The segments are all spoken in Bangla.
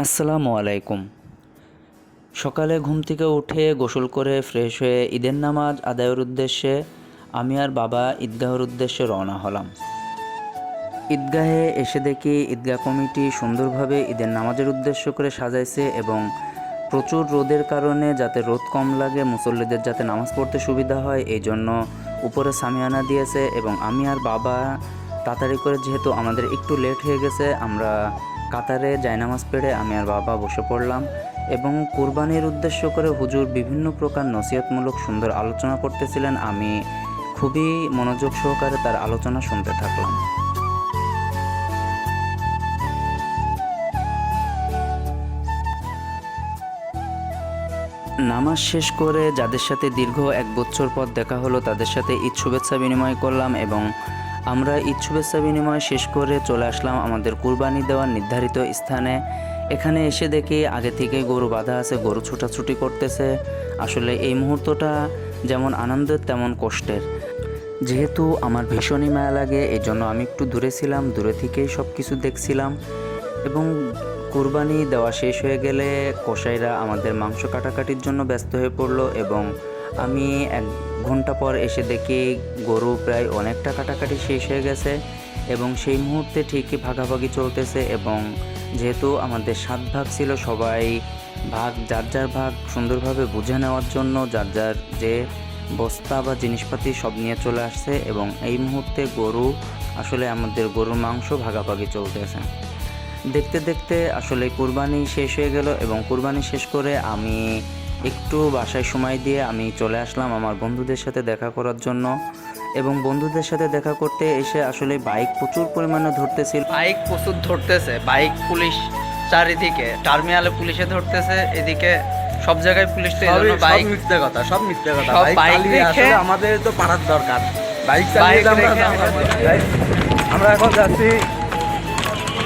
আসসালামু আলাইকুম। সকালে ঘুম থেকে উঠে গোসল করে ফ্রেশ হয়ে ঈদের নামাজ আদায়ের উদ্দেশ্যে আমি আর বাবা ঈদগাহের উদ্দেশ্যে রওনা হলাম। ঈদগাহে এসে দেখি ঈদগাহ কমিটি সুন্দরভাবে ঈদের নামাজের উদ্দেশ্য করে সাজাইছে এবং প্রচুর রোদের কারণে যাতে রোদ কম লাগে, মুসল্লিদের যাতে নামাজ পড়তে সুবিধা হয় এই জন্য উপরে সামিয়ানা দিয়েছে। এবং আমি আর বাবা তাড়াতাড়ি করে, যেহেতু আমাদের একটু লেট হয়ে গেছে, আমরা কাতারে জায়নামাজ পেড়ে আমি আর বাবা বসে পড়লাম এবং কুরবানির উদ্দেশ্য করে হুজুর বিভিন্ন প্রকার নসিহতমূলক সুন্দর আলোচনা করতেছিলেন। আমি খুবই মনোযোগ সহকারে তার আলোচনা শুনতে থাকলাম। নামাজ শেষ করে যাদের সাথে দীর্ঘ 1 বছর পর দেখা হলো তাদের সাথে ঈদ শুভেচ্ছা বিনিময় করলাম এবং আমরা ঈদ শুভেচ্ছা বিনিময় শেষ করে চলে আসলাম আমাদের কুরবানি দেওয়ার নির্ধারিত স্থানে। এখানে এসে দেখি আগে থেকেই গরু বাঁধা আছে, গরু ছোটাছুটি করতেছে। আসলে এই মুহূর্তটা যেমন আনন্দের তেমন কষ্টের। যেহেতু আমার ভীষণই মায়া লাগে এই জন্য আমি একটু দূরে ছিলাম, দূরে থেকেই সব কিছু দেখছিলাম। এবং কুরবানি দেওয়া শেষ হয়ে গেলে কসাইরা আমাদের মাংস কাটাকাটির জন্য ব্যস্ত হয়ে পড়লো এবং আমি 1 ঘন্টা পর এসে দেখি গরু প্রায় অনেকটা কাটাকাটি শেষ হয়ে গেছে এবং সেই মুহূর্তে ঠিকই ভাগাভাগি চলতেছে। এবং যেহেতু আমাদের 7 ভাগ ছিল, সবাই যার যার ভাগ সুন্দরভাবে বুঝে নেওয়ার জন্য যার যার যে বস্তা বা জিনিসপাতি সব নিয়ে চলে আসছে এবং এই মুহূর্তে আসলে আমাদের গরুর মাংস ভাগাভাগি চলতেছে। দেখতে দেখতে আসলে কুরবানি শেষ হয়ে গেল এবং কুরবানি শেষ করে আমি একটু বাসায় সময় দিয়ে আমি চলে আসলাম আমার বন্ধুদের সাথে দেখা করার জন্য। এবং বন্ধুদের সাথে দেখা করতে এসে আসলে বাইক প্রচুর পরিমাণে ধরতেছিল, বাইক প্রচুর ধরতেছে, বাইক পুলিশ চারিদিকে, টার্মিনালে পুলিশে ধরতেছে, এদিকে সব জায়গায় পুলিশ। তো এইজন্য বাইক মিথ্যে কথা, সব মিথ্যে কথা। সব বাইক চালিয়ে রেখে আসলে আমাদের তো পারার দরকার। বাইক চালিয়ে আমরা এখন যাচ্ছি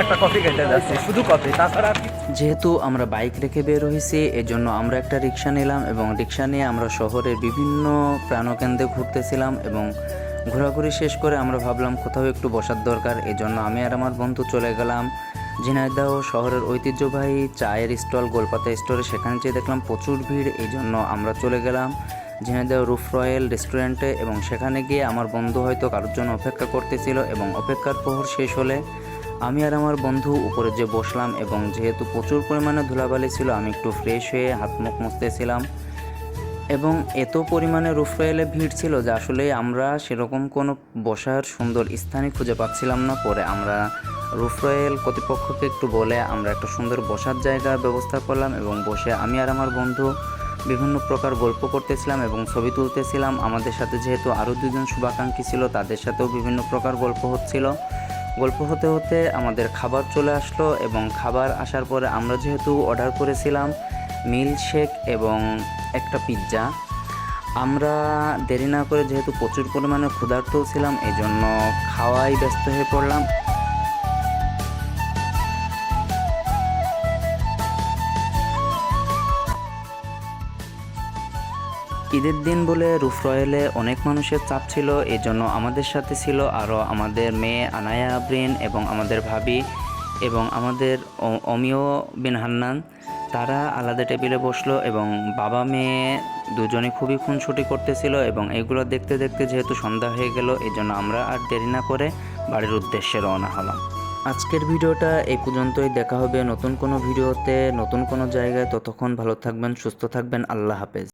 একটা কফি খেতে যাচ্ছি, শুধু কফি, তাছাড়া যেহেতু আমরা বাইক রেখে বের হয়েছি এজন্য আমরা একটা রিক্সা নিলাম এবং রিক্সা নিয়ে আমরা শহরের বিভিন্ন প্রাণকেন্দ্রে ঘুরতেছিলাম এবং ঘোরাঘুরি শেষ করে আমরা ভাবলাম কোথাও একটু বসার দরকার। এজন্য আমি আর আমার বন্ধু চলে গেলাম ঝিনাইদহ শহরের ঐতিহ্যবাহী চায়ের স্টল গোলপাতা স্টোরে। সেখানে যেয়ে দেখলাম প্রচুর ভিড়, এই জন্য আমরা চলে গেলাম ঝিনাইদহ রুফ রয়্যাল রেস্টুরেন্টে এবং সেখানে গিয়ে আমার বন্ধু হয়তো কারোর জন্য অপেক্ষা করতেছিল এবং অপেক্ষার প্রহর শেষ হলে আমি আর আমার বন্ধু উপরে যে বসলাম এবং যেহেতু প্রচুর পরিমাণে ধুলাবালি ছিল আমি একটু ফ্রেশ হয়ে হাত মুখ মুছতেছিলাম এবং এত পরিমাণে রুফ রয়েলে ভিড় ছিল যে আসলে আমরা সেরকম কোনো বসার সুন্দর স্থানই খুঁজে পাচ্ছিলাম না। পরে আমরা রুফ রয়েল কর্তৃপক্ষকে একটু বলে আমরা একটা সুন্দর বসার জায়গার ব্যবস্থা করলাম এবং বসে আমি আর আমার বন্ধু বিভিন্ন প্রকার গল্প করতেছিলাম এবং ছবি তুলতেছিলাম। আমাদের সাথে যেহেতু আরও 2 জন শুভাকাঙ্ক্ষী ছিল তাদের সাথেও বিভিন্ন প্রকার গল্প হচ্ছিল। গল্প হতে হতে আমাদের খাবার চলে আসলো এবং খাবার আসার পরে আমরা যেহেতু অর্ডার করেছিলাম মিল্কশেক এবং একটা পিৎজা, আমরা দেরি না করে যেহেতু প্রচুর পরিমাণে ক্ষুধার্ত ছিলাম এই জন্য খাওয়াই ব্যস্ত হয়ে পড়লাম। ঈদের দিন বলে রুফ রয়েলে অনেক মানুষের চাপ ছিল, এই জন্য আমাদের সাথে ছিল আরও আমাদের মেয়ে আনায়া আবরিন এবং আমাদের ভাবি এবং আমাদের অমিয় বিন হান্নান। তারা আলাদা টেবিলে বসলো এবং বাবা মেয়ে দুজনে খুবই খুনসুটি করতেছিল এবং এগুলো দেখতে দেখতে যেহেতু সন্ধ্যা হয়ে গেল এই জন্য আমরা আর দেরি না করে বাড়ির উদ্দেশ্যে রওনা হলাম। আজকের ভিডিওটা এই পর্যন্তই। দেখা হবে নতুন কোনো ভিডিওতে, নতুন কোনো জায়গায়। ততক্ষণ ভালো থাকবেন, সুস্থ থাকবেন। আল্লাহ হাফেজ।